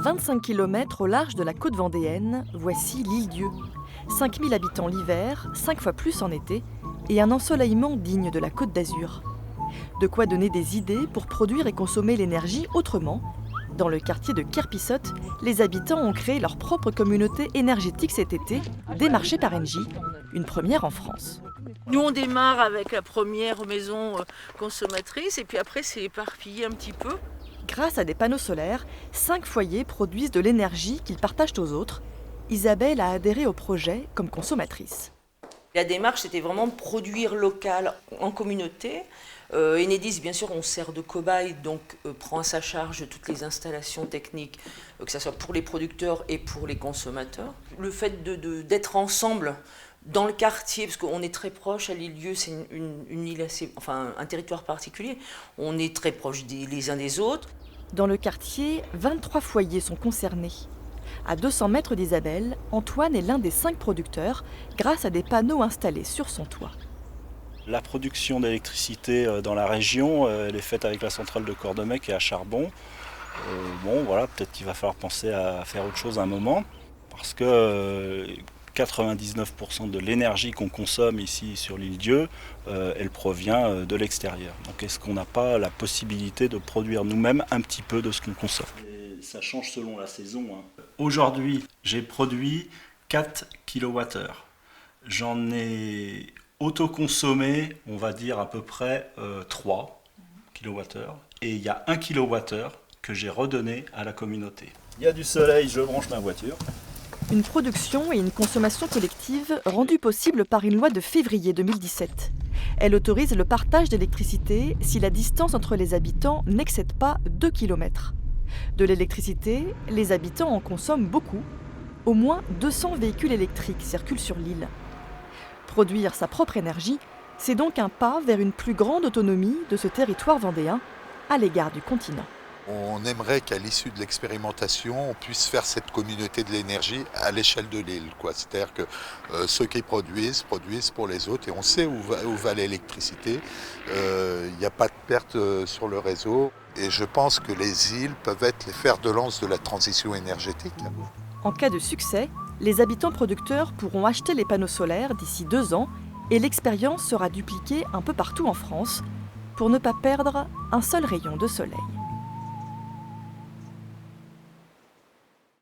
25 km au large de la côte vendéenne, voici l'Île-Dieu. 5000 habitants l'hiver, 5 fois plus en été, et un ensoleillement digne de la Côte d'Azur. De quoi donner des idées pour produire et consommer l'énergie autrement. Dans le quartier de Kerpissotte, les habitants ont créé leur propre communauté énergétique cet été, démarchée par Engie, une première en France. Nous, on démarre avec la première maison consommatrice et puis après, c'est éparpillé un petit peu. Grâce à des panneaux solaires, 5 foyers produisent de l'énergie qu'ils partagent aux autres. Isabelle a adhéré au projet comme consommatrice. La démarche, c'était vraiment de produire local en communauté. Enedis, bien sûr, on sert de cobaye, donc prend à sa charge toutes les installations techniques, que ce soit pour les producteurs et pour les consommateurs. Le fait d'être ensemble dans le quartier, parce qu'on est très proche à l'Île-Dieu, c'est une île un territoire particulier, on est très proches les uns des autres. Dans le quartier, 23 foyers sont concernés. À 200 mètres d'Isabelle, Antoine est l'un des 5 producteurs grâce à des panneaux installés sur son toit. La production d'électricité dans la région, elle est faite avec la centrale de Cordemais et à charbon. Peut-être qu'il va falloir penser à faire autre chose à un moment, parce que 99% de l'énergie qu'on consomme ici sur l'Île-Dieu, elle provient de l'extérieur. Donc est-ce qu'on n'a pas la possibilité de produire nous-mêmes un petit peu de ce qu'on consomme ? Et ça change selon la saison. Aujourd'hui, j'ai produit 4 kWh. J'en ai autoconsommé, on va dire à peu près 3 kWh. Et il y a 1 kWh que j'ai redonné à la communauté. Il y a du soleil, je branche ma voiture. Une production et une consommation collective rendues possibles par une loi de février 2017. Elle autorise le partage d'électricité si la distance entre les habitants n'excède pas 2 km. De l'électricité, les habitants en consomment beaucoup. Au moins 200 véhicules électriques circulent sur l'île. Produire sa propre énergie, c'est donc un pas vers une plus grande autonomie de ce territoire vendéen à l'égard du continent. On aimerait qu'à l'issue de l'expérimentation, on puisse faire cette communauté de l'énergie à l'échelle de l'île. C'est-à-dire que ceux qui produisent pour les autres et on sait où va l'électricité. Il n'y a pas de perte sur le réseau et je pense que les îles peuvent être les fers de lance de la transition énergétique. En cas de succès, les habitants producteurs pourront acheter les panneaux solaires d'ici 2 ans et l'expérience sera dupliquée un peu partout en France pour ne pas perdre un seul rayon de soleil.